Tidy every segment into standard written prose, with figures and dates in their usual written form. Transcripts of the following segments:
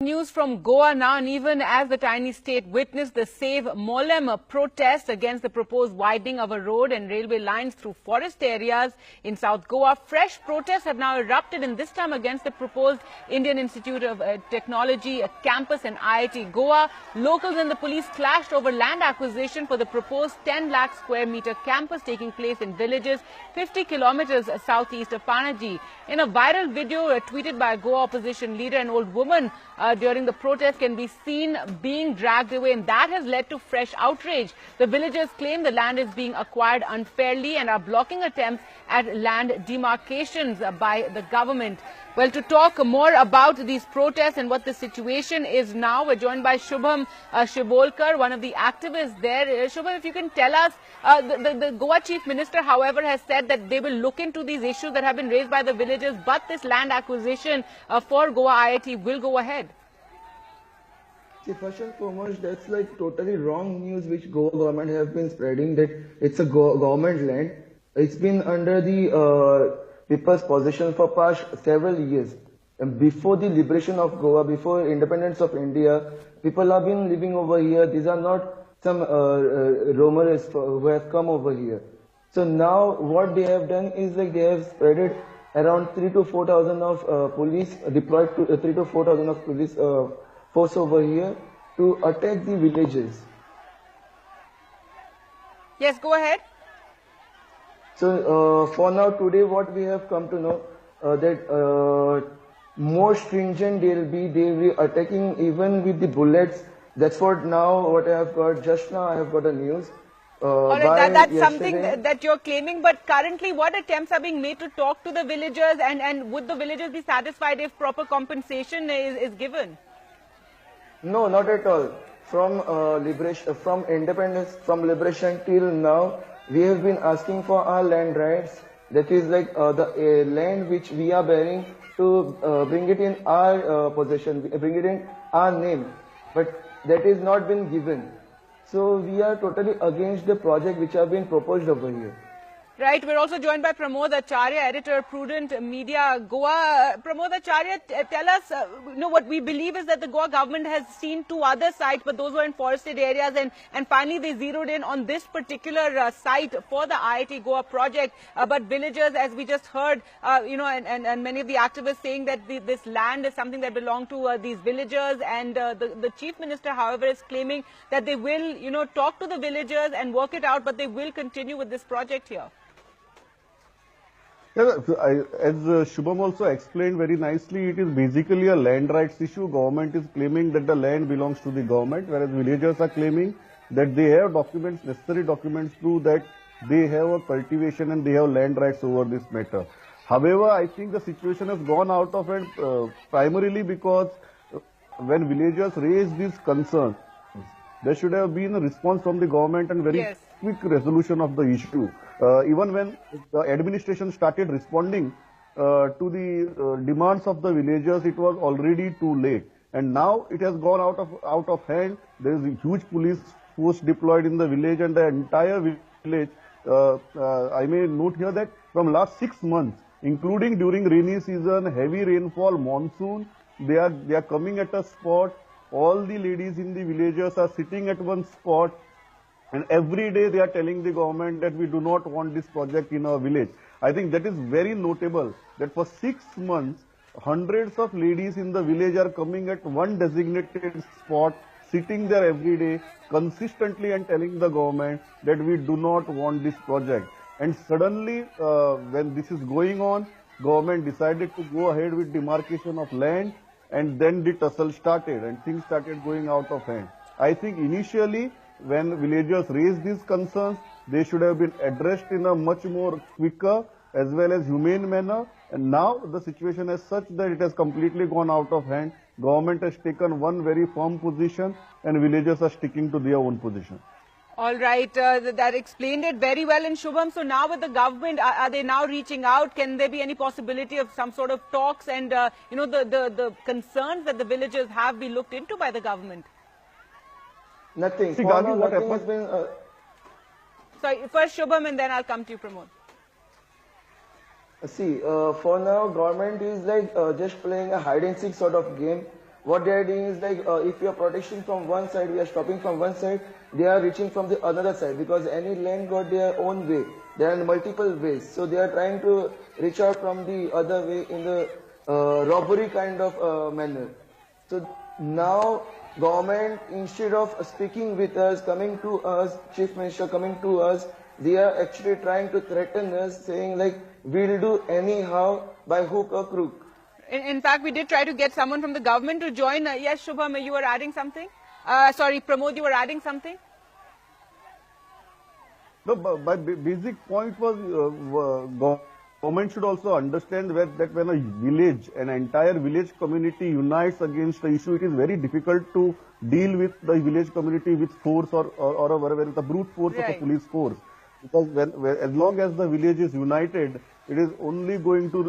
news from Goa now, and even as the tiny state witnessed the Save Mollem protest against the proposed widening of a road and railway lines through forest areas in South Goa, fresh protests have now erupted, and this time against the proposed Indian Institute of Technology campus and IIT Goa. Locals and the police clashed over land acquisition for the proposed 10 lakh square meter campus taking place in villages 50 kilometers southeast of Panaji. In a viral video tweeted by a Goa opposition leader, an old woman during the protest can be seen being dragged away, and that has led to fresh outrage. The villagers claim the land is being acquired unfairly and are blocking attempts at land demarcations by the government. Well, to talk more about these protests and what the situation is now, we're joined by Shubham Shibolkar, one of the activists there. Shubham, if you can tell us, the Goa Chief Minister, however, has said that they will look into these issues that have been raised by the villagers, but this land acquisition for Goa IIT will go ahead. See, first and foremost, that's like totally wrong news which Goa government have been spreading, that it's a government land. It's been under the people's possession for past several years. And before the liberation of Goa, before independence of India, people have been living over here. These are not some roamers who have come over here. So now what they have done is like they have spreaded around 3,000 to 4,000 of police, deployed to 3,000 to 4,000 of police force over here to attack the villages. Yes, go ahead. So for now, today what we have come to know that more stringent they will be attacking even with the bullets. That's what I have got. Just now I have got a news. That's something that you're claiming, but currently what attempts are being made to talk to the villagers, and would the villagers be satisfied if proper compensation is given? No, not at all. From independence, from liberation till now, we have been asking for our land rights. That is like the land which we are bearing, to bring it in our possession, bring it in our name. But that is not been given. So we are totally against the project which have been proposed over here. Right. We're also joined by Pramod Acharya, editor, Prudent Media, Goa. Pramod Acharya, tell us, what we believe is that the Goa government has seen two other sites, but those were in forested areas, and finally they zeroed in on this particular site for the IIT Goa project. But villagers, as we just heard, and many of the activists saying that this land is something that belongs to these villagers, and the Chief Minister, however, is claiming that they will, talk to the villagers and work it out, but they will continue with this project here. Yeah, as Shubham also explained very nicely, it is basically a land rights issue. Government is claiming that the land belongs to the government, whereas villagers are claiming that they have documents, necessary documents to that they have a cultivation and they have land rights over this matter. However, I think the situation has gone out of hand primarily because when villagers raise these concerns, there should have been a response from the government and very quick resolution of the issue. Even when the administration started responding to the demands of the villagers, it was already too late. And now it has gone out of hand. There is a huge police force deployed in the village, and the entire village. I may note here that from last 6 months, including during rainy season, heavy rainfall, monsoon, they are coming at a spot. All the ladies in the villages are sitting at one spot. And every day they are telling the government that we do not want this project in our village. I think that is very notable that for 6 months, hundreds of ladies in the village are coming at one designated spot, sitting there every day consistently and telling the government that we do not want this project. And suddenly, when this is going on, government decided to go ahead with demarcation of land, and then the tussle started and things started going out of hand. I think initially, when villagers raised these concerns, they should have been addressed in a much more quicker as well as humane manner. And now the situation is such that it has completely gone out of hand. Government has taken one very firm position and villagers are sticking to their own position. All right, that explained it very well in Shubham. So now with the government, are they now reaching out? Can there be any possibility of some sort of talks and, the concerns that the villagers have be looked into by the government? Nothing. See, Gandhi, what happened? Sorry, first Shubham and then I'll come to you, Pramod. See, for now, government is like just playing a hide and seek sort of game. what they are doing is like, if we are protecting from one side, we are stopping from one side, they are reaching from the other side, because any land got their own way. There are multiple ways. So they are trying to reach out from the other way in the robbery kind of manner. So now government, instead of speaking with us, coming to us, Chief Minister coming to us, they are actually trying to threaten us, saying like, we'll do anyhow by hook or crook. In fact, we did try to get someone from the government to join. Yes, Shubham, you were adding something? Sorry, Pramod, you were adding something? No, but my basic point was government should also understand that when a village, an entire village community unites against the issue, it is very difficult to deal with the village community with force or with the brute force of a police force. Because as long as the village is united, it is only going to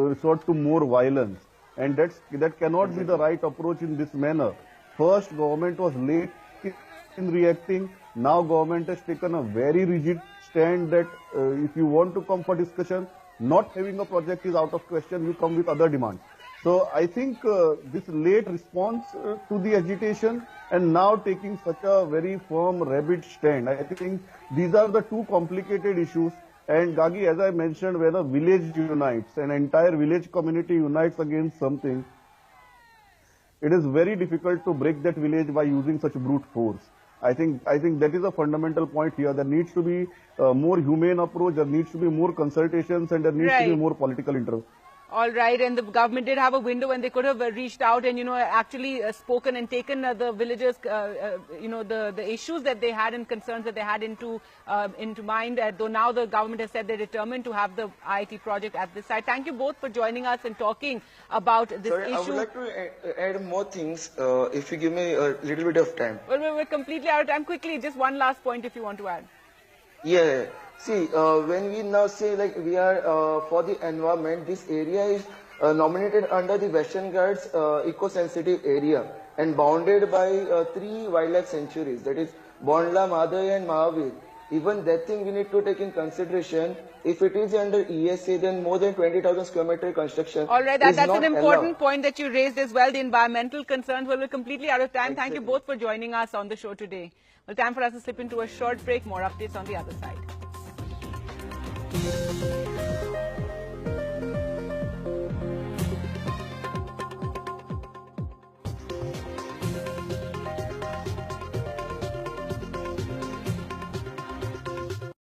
resort to more violence, and that cannot be the right approach in this manner. First, government was late in reacting. Now government has taken a very rigid stand that if you want to come for discussion, not having a project is out of question, you come with other demands. So I think this late response to the agitation and now taking such a very firm, rabid stand, I think these are the two complicated issues. And Gagi, as I mentioned, when a village unites, an entire village community unites against something, it is very difficult to break that village by using such brute force. I think that is a fundamental point here. There needs to be a more humane approach, there needs to be more consultations, and there needs to be more political interest. All right, and the government did have a window when they could have reached out and, actually spoken and taken the villagers, the issues that they had and concerns that they had into mind. Though now the government has said they're determined to have the IIT project at this site. Thank you both for joining us and talking about this issue. I would like to add more things if you give me a little bit of time. Well, we're completely out of time. Quickly, just one last point if you want to add. Yeah. See, when we now say like we are for the environment, this area is nominated under the Western Ghats eco-sensitive area and bounded by 3 wildlife sanctuaries, that is Bondla, Madhai and Mahavir. Even that thing we need to take in consideration. If it is under ESA, then more than 20,000 square meter construction. All right, that's an important point that you raised as well, the environmental concerns. Well, we're completely out of time. Exactly. Thank you both for joining us on the show today. Well, time for us to slip into a short break. More updates on the other side.